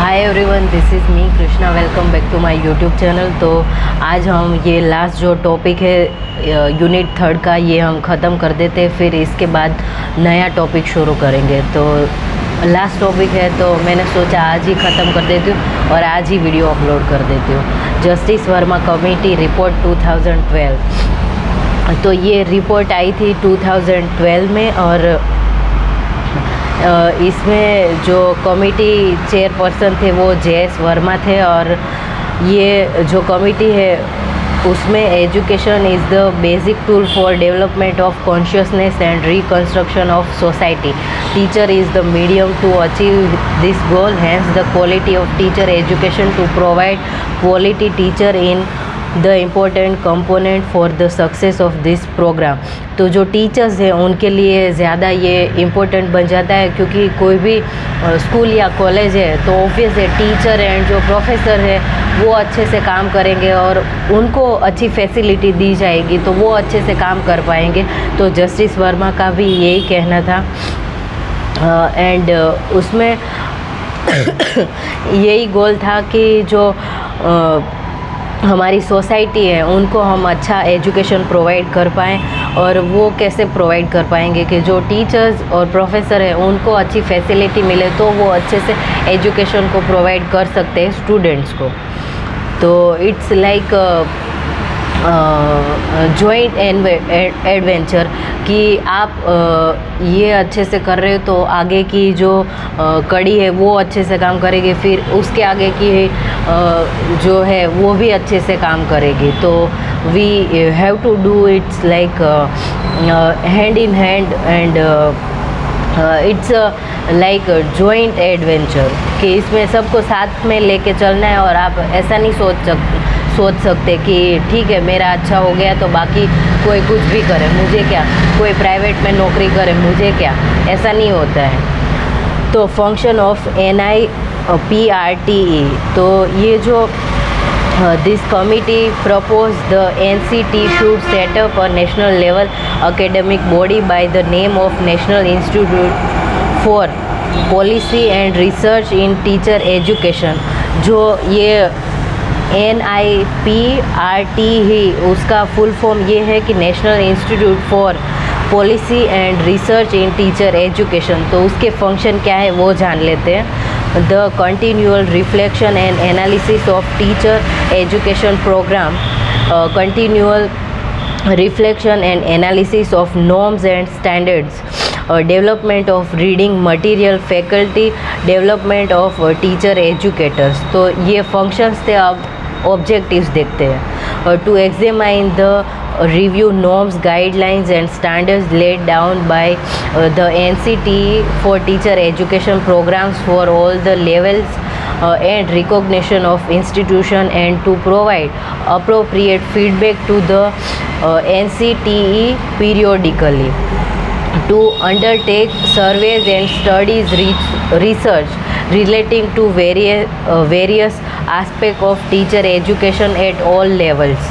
Hi everyone, this is me Krishna. Welcome back to my YouTube channel. तो आज हम ये लास्ट जो टॉपिक है यूनिट 3 का, ये हम ख़त्म कर देते हैं, फिर इसके बाद नया टॉपिक शुरू करेंगे। तो लास्ट टॉपिक है तो मैंने सोचा आज ही ख़त्म कर देती हूँ और आज ही वीडियो अपलोड कर देती हूँ। Justice Verma committee report 2012। तो ये रिपोर्ट आई थी 2012 में और इसमें जो कमेटी चेयरपर्सन थे वो जे.एस. वर्मा थे। और ये जो कमेटी है उसमें education is the basic tool for development of consciousness and reconstruction of society. Teacher is the medium to achieve this goal, hence the quality of teacher education to provide quality teacher in the important component for the success of this programme. तो जो teachers हैं उनके लिए ज़्यादा ये important बन जाता है, क्योंकि कोई भी स्कूल या कॉलेज है तो ऑब्वियस है टीचर एंड जो प्रोफेसर है वो अच्छे से काम करेंगे और उनको अच्छी फैसिलिटी दी जाएगी तो वो अच्छे से काम कर पाएंगे। तो जस्टिस वर्मा का भी यही कहना था एंड उसमें यही गोल था कि जो हमारी सोसाइटी है उनको हम अच्छा एजुकेशन प्रोवाइड कर पाएँ। और वो कैसे प्रोवाइड कर पाएंगे कि जो टीचर्स और प्रोफेसर है उनको अच्छी फैसिलिटी मिले तो वो अच्छे से एजुकेशन को प्रोवाइड कर सकते हैं स्टूडेंट्स को। तो इट्स लाइक जॉइंट एडवेंचर कि आप ये अच्छे से कर रहे हो तो आगे की जो कड़ी है वो अच्छे से काम करेगी, फिर उसके आगे की जो है वो भी अच्छे से काम करेगी। तो we have to do it's like hand in hand and it's like joint adventure कि इसमें सबको साथ में लेके चलना है। और आप ऐसा नहीं सोच सकते कि ठीक है मेरा अच्छा हो गया तो बाकी कोई कुछ भी करे मुझे क्या, कोई प्राइवेट में नौकरी करे मुझे क्या, ऐसा नहीं होता है। तो फंक्शन ऑफ NIPRTE, तो ये जो this committee proposed the NCT should set up a national level academic body by the name of National Institute for Policy and Research in Teacher Education। जो ये NIPRT ही उसका फुल फॉर्म ये है कि national institute for policy and research in teacher education. तो उसके function क्या है वो जान लेते हैं। The continual reflection and analysis of teacher education programme, continual reflection and analysis of norms and standards, development of reading material, faculty development of teacher educators। तो ये functions थे। अब objectives देखते हैं। to examine the review norms, guidelines and standards laid down by the NCTE for teacher education programs for all the levels and recognition of institution, and to provide appropriate feedback to the NCTE periodically, to undertake surveys and studies research relating to various aspects of teacher education at all levels,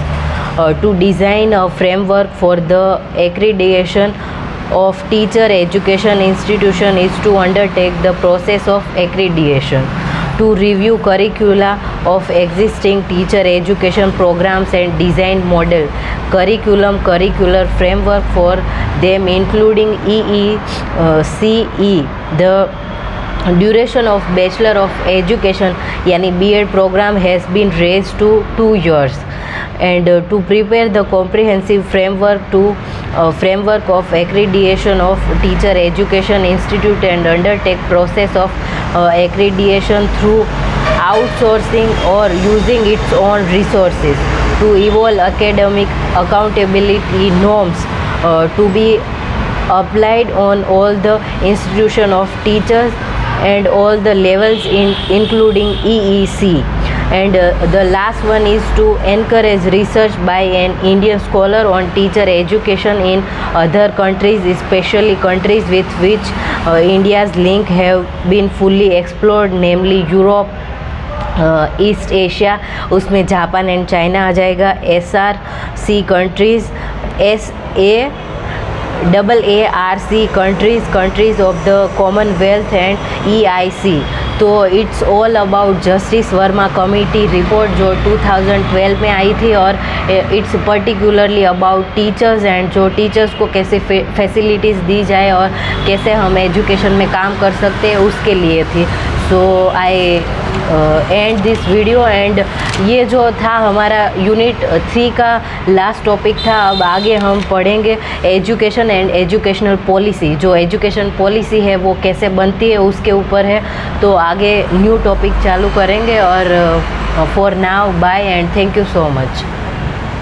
to design a framework for the accreditation of teacher education institution is to undertake the process of accreditation, to review curricula of existing teacher education programs and design model curricular framework for them including EECE। the duration of Bachelor of Education यानी B.Ed program has been raised to 2 years, and to prepare the comprehensive framework of accreditation of teacher education institute and undertake process of accreditation through outsourcing or using its own resources, to evolve academic accountability norms to be applied on all the institution of teachers and all the levels including EEC, and the last one is to encourage research by an Indian scholar on teacher education in other countries, especially countries with which India's link have been fully explored, namely Europe, east Asia, उसमें Japan and China आ जाएगा। SRC countries, SAARC countries of the Commonwealth and EIC। तो it's all about justice Verma committee report जो 2012 में आई थी, और it's particularly about teachers and जो teachers को कैसे फैसिलिटीज़ दी जाए और कैसे हम एजुकेशन में काम कर सकते हैं उसके लिए थी। सो आई एंड दिस वीडियो। एंड ये जो था हमारा यूनिट 3 का लास्ट टॉपिक था। अब आगे हम पढ़ेंगे एजुकेशन एंड एजुकेशनल पॉलिसी। जो एजुकेशन पॉलिसी है वो कैसे बनती है उसके ऊपर है। तो आगे न्यू टॉपिक चालू करेंगे। और for now bye and thank you so much.